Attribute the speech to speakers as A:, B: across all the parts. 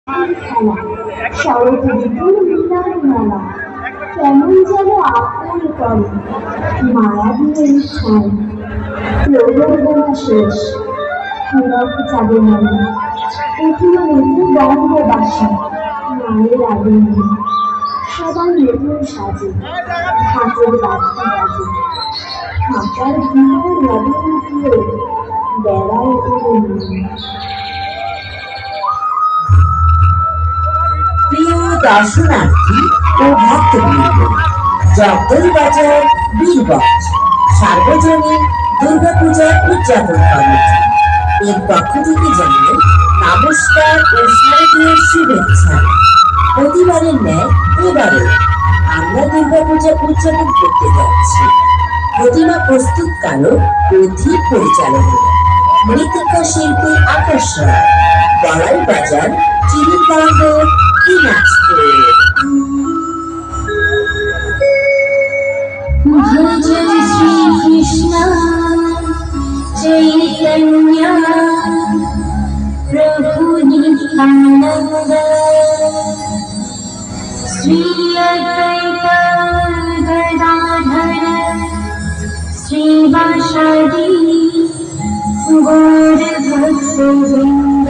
A: খেলা শরৎ ঋতুর মিলন মেলা কেমন যেন আপন করে মায়া দিয়ে ছাই প্রবর্তনা শেষ হীরক চাঁদে মনে উঠিল নতুন বঙ্গবাসী মায়ের আগমনে সবাই নতুন সাজে হাতের বাড়তি বাজে খাঁচার ভিতর রবে লুকিয়ে বেড়ায় এলো মনে।
B: প্রিয় দর্শনার্থী ও ভক্তবৃন্দ, জগদলবাজার বীরগঞ্জ সার্বজনীন দুর্গাপূজা উদযাপন কমিটি এর পক্ষ থেকে জানাই নমস্কার ও শারদীয় শুভেচ্ছা। প্রতিবারের ন্যায় এবারে আমরা দুর্গাপূজা উদযাপন করতে যাচ্ছি প্রতিমা প্রস্তুতকারক ও ধীর পরিচালনা মৃত্তিকা শিল্পী আকাশ রায়, বড়াই বাজার, চিনিকলঙ্ক, দিনাজপুর।
A: ভজ শ্রী কৃষ্ণ চৈতন্য প্রভু নিত্যানন্দ শ্রী অদ্বৈত গদাধর শ্রীবাসাদি গৌর ভক্তবৃন্দ।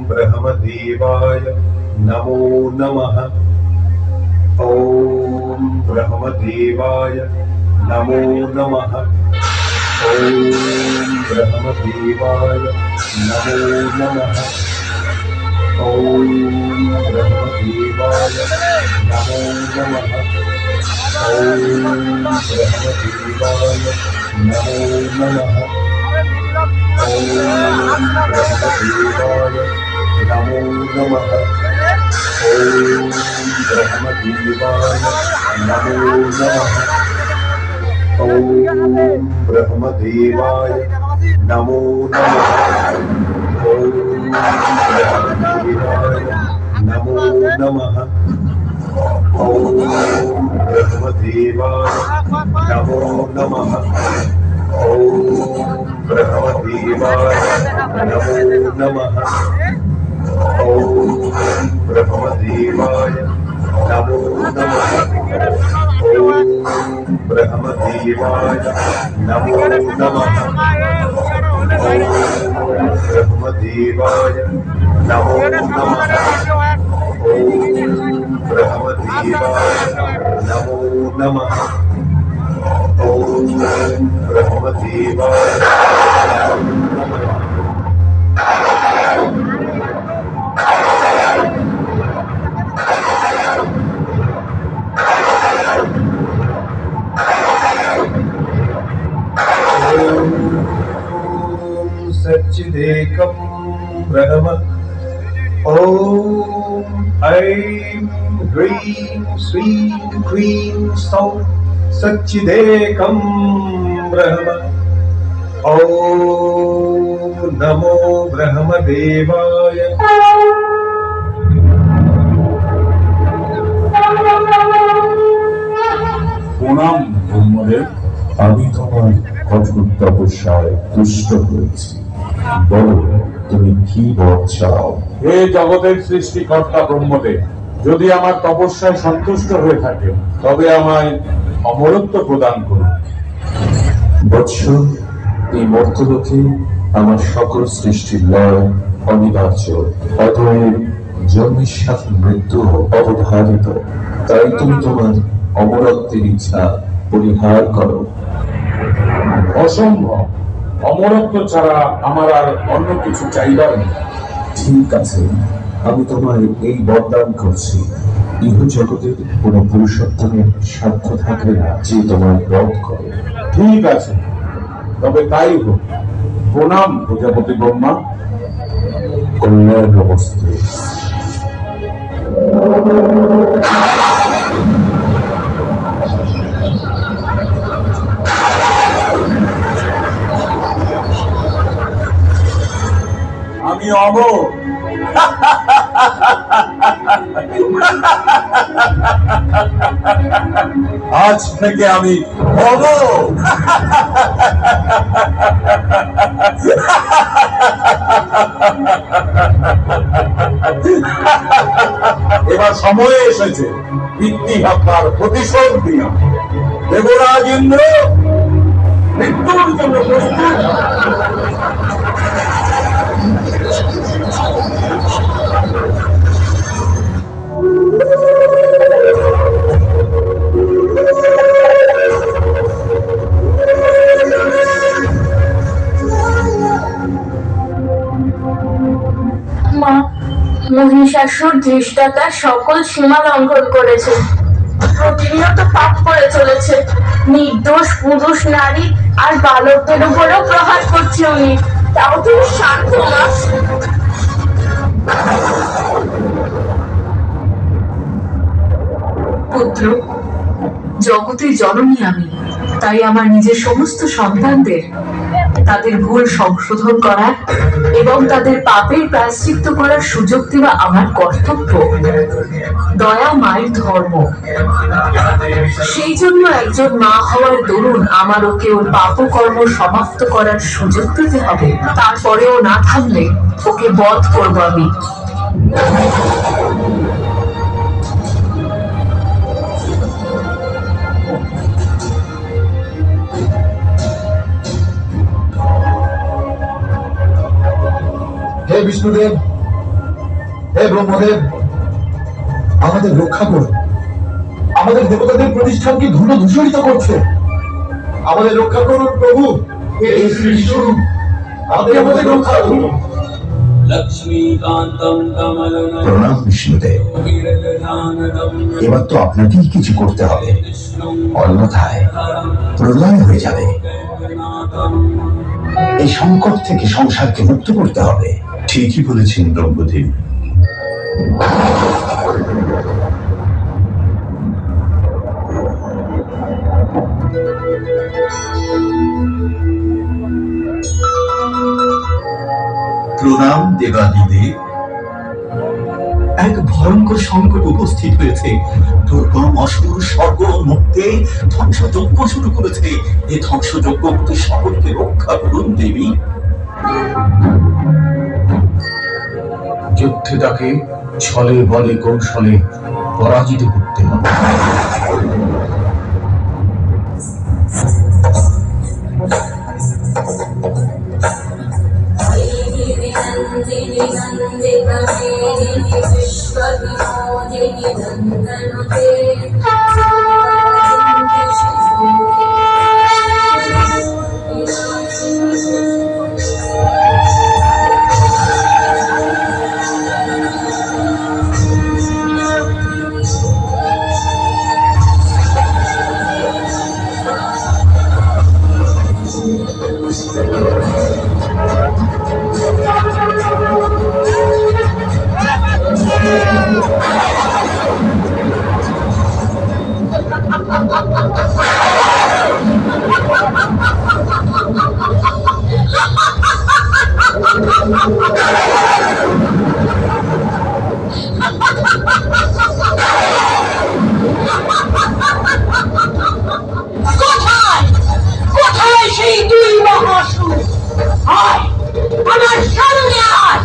C: ब्रह्मदेवाय नमो नमः। ओम ब्रह्मदेवाय नमो नमः। ओम ब्रह्मदेवाय नमो नमः। ओम ब्रह्मदेवाय नमो नमः। ओम ब्रह्मदेवाय नमो नमः। ओम ब्रह्मदेवाय नमो नमः। ओम ब्रह्मदेवाय नमो नमः। ओम ब्रह्मदेवाय नमो नमः। ओम ब्रह्मदेवाय नमो नमः। ओम ब्रह्मदेवाय नमो नमः। ओम ब्रह्मदेवाय नमो नमः। ओम ब्रह्मदेवाय नमो नमः। ओम ब्रह्मदेवाय नमो नमः। ओम ब्रह्मदेवाय नमो नमः। ओम ब्रह्मदेवाय नमो नमः। ओम ब्रह्मदेवाय सच्चिदेकं ब्रह्म। ओम ऐं ह्रीं श्रीं क्लीं सौं सच्चिदेकं ब्रह्म। ओम नमो ब्रह्मदेवाय।
D: প্রণাম ব্রহ্মদেব, আমি তোমার কঠোর তপস্যায় তুষ্ট হয়েছি। বলো, তুমি কি বর চাও?
E: হে জগতের সৃষ্টিকর্তা ব্রহ্মদেব, যদি আমার তপস্যায় সন্তুষ্ট হয়ে থাকে তবে আমায় অমরত্ব প্রদান করুন।
D: বৎস, এই মর্তলোকে আমার সকল সৃষ্টির লয় অনিবার্য, অতএব জন্মের সাথে মৃত্যু অবধারিত। তাই তুমি তোমার অমরত্বের ইচ্ছা পরিহার করো।
E: অসম্ভব। অমরত্ব ছাড়া আমার আর অন্য কিছু চাইবার নেই।
D: ঠিক আছে, আমি তোমায় এই বরদান করছি। ইহ জগতের কোন পুরুষোত্তমের সাধ্য থাকে না যে তোমার বধ করে।
E: ঠিক আছে, তবে তাই হোক। প্রণাম প্রজাপতি ব্রহ্মা।
D: কল্যাণ অবস্থে।
E: আমি অমর। আজ থেকে আমি অমর। এবার সময় এসেছে পিতৃ হত্যার প্রতিশোধ দিয়া। দেবরাজ ইন্দ্র মৃত্যুর জন্য প্রস্তুত।
A: মা, মহিষাসুর ধৃষ্টতার সকল সীমা লঙ্ঘন করেছে, প্রতিনিয়ত পাপ করে চলেছে। নির্দোষ পুরুষ, নারী আর বালকদের উপরেও প্রহার করছে উনি। তাও তুমি শান্ত, মা।
F: পুত্র, জগতের জননী আমি, তাই আমার নিজের সমস্ত সন্তানদের তাদের ভুল সংশোধন করার এবং তাদের পাপের প্রায়শ্চিত্ত করার সুযোগ দেওয়া আমার কর্তব্য। দয়া মায়ের ধর্ম। সেই জন্য একজন মা হওয়ার দরুন আমারও কেউ পাপকর্ম সমাপ্ত করার সুযোগ দিতে হবে। তারপরেও না থামলে ওকে বধ করবো আমি।
G: হে বিষ্ণুদেব, হে ব্রহ্মদেব, আমাদের রক্ষা করুন। আমাদের দেবতাদের প্রতিষ্ঠানকে ধুলো ধূসরিত করছে। আমাদের রক্ষা করুন প্রভু। হে শ্রী বিষ্ণু, আপনি আমাদের রক্ষা করুন।
H: প্রণাম বিষ্ণুদেব। এবার তো আপনাকেই কিছু করতে হবে, অন্যথায় প্রলয় হয়ে যাবে। এই সংকট থেকে সংসারকে মুক্ত করতে হবে। ঠিকই বলেছেন ব্রহ্মদেব।
I: প্রণাম দেবাদিদেব। এক ভয়ঙ্কর সংকট উপস্থিত হয়েছে। দুর্গম অসুর স্বর্গ মুক্তে ধ্বংসযজ্ঞ শুরু করেছে। এই ধ্বংসযজ্ঞ হতে সকলকে রক্ষা করুন দেবী।
G: যুদ্ধে তাকে ছলে বলে কৌশলে পরাজিত করতে হবে।
A: কোথায় সেই দুই মহাসুর? আয়, আমার সামনে আয়।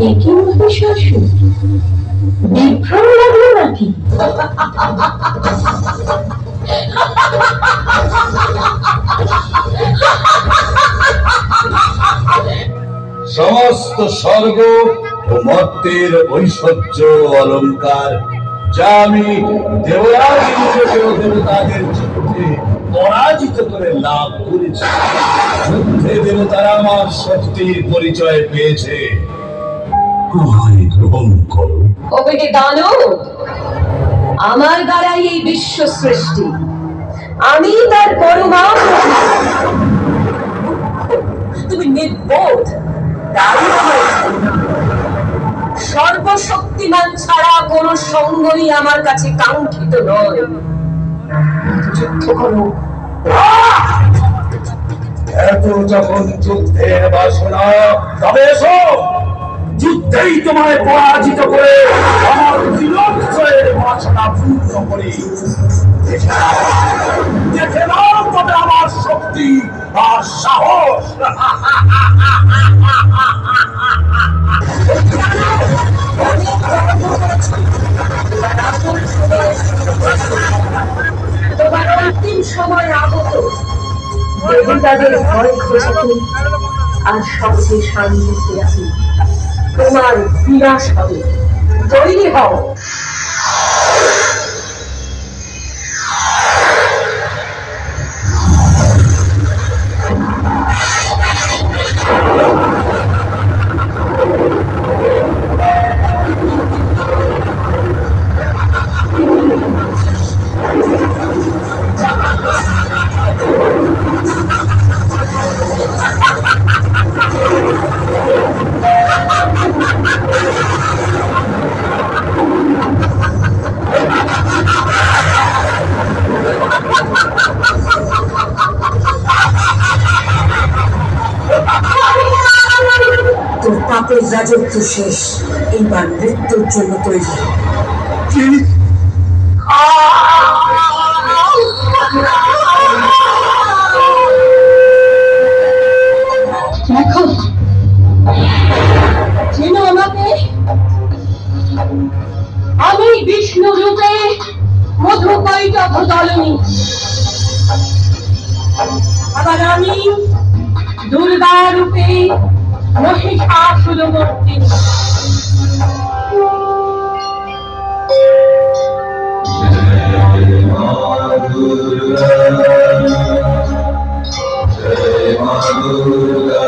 A: একে মহিষাসুর বিভ্রম লাগলো নাকি?
H: সমস্ত স্বর্গ ও মর্তের ঐশ্বর্য অলঙ্কার যা আমি দেবরাজ ইন্দ্রকে ও দেবতাদের যুদ্ধে পরাজিত করে লাভ করেছি, যুদ্ধে দেবতারা আমার শক্তির পরিচয় পেয়েছে। আমায় গ্রহণ করো।
F: ওকে দানব, আমার দ্বারাই এই বিশ্ব সৃষ্টি, আমি তার পরমা। তুমি নির্বোধ, সর্বশক্তিমান ছাড়া কোন সঙ্গই আমার কাছে কাঙ্ক্ষিত নয়। যুদ্ধ করো।
H: এত যখন যুদ্ধের বাসনা, তবে এসো, যুদ্ধেই তোমায় পরাজিত করে আমার বিনশ্বরের বাসনা পূর্ণ করি। দেখে নাও তবে আমার শক্তি আর সাহস।
F: তোমার অন্তিম সময় আগত। দেবতাদের ভয় খোঁজাতে আর সবচেয়ে শান্তিতে আছি। তোমার বিনাশ হবে, তৈরি হও।
B: তোর পাপের রাজত্ব শেষ, এবার মৃত্যুর জন্য তৈরি।
A: দেখো, চেনো আমাকে? আমি বিষ্ণু রূপে মধুকৈটভ দলনী, আবার আমি দুর্গা রূপে মহিষাসুরমর্দিনী।
D: জয় মা দুর্গা।